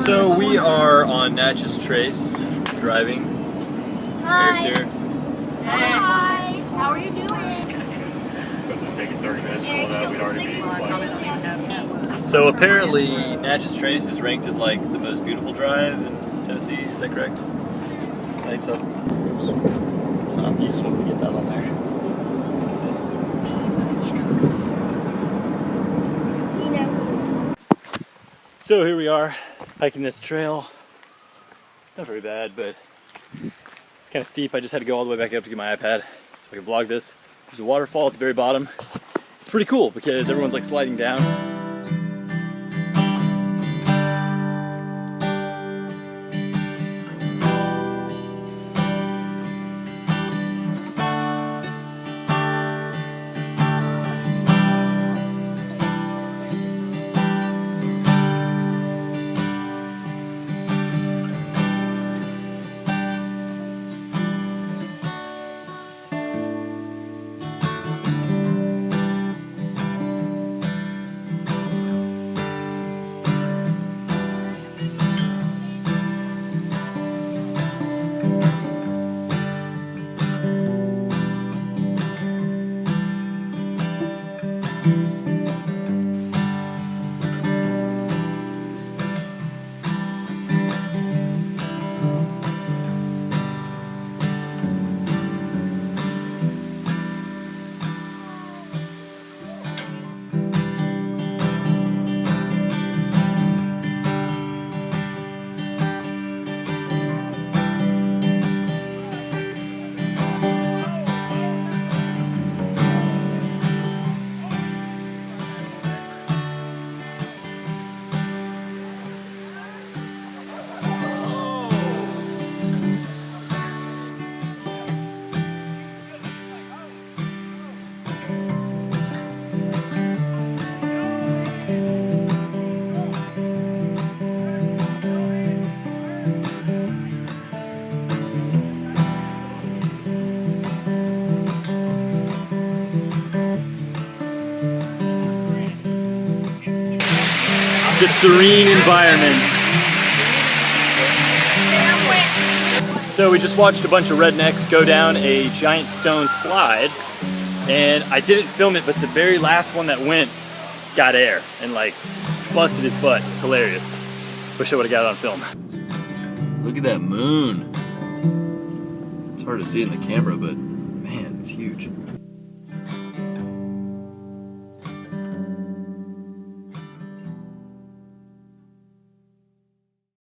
So we are on Natchez Trace, driving. Hi. Eric's here. Hi. How are you doing? Because it would take you 30 minutes to pull it out, we'd already be like... So apparently Natchez Trace is ranked as like the most beautiful drive in Tennessee. Is that correct? I think so. It's not, you just want to get that on there. You know. So here we are, hiking this trail. It's not very bad, but it's kind of steep. I just had to go all the way back up to get my iPad so I can vlog this. There's a waterfall at the very bottom. It's pretty cool because everyone's like sliding down. The serene environment. So we just watched a bunch of rednecks go down a giant stone slide, and I didn't film it, but the very last one that went got air and like busted his butt. It's hilarious. Wish I would have got it on film. Look at that moon. It's hard to see in the camera, but man, it's huge.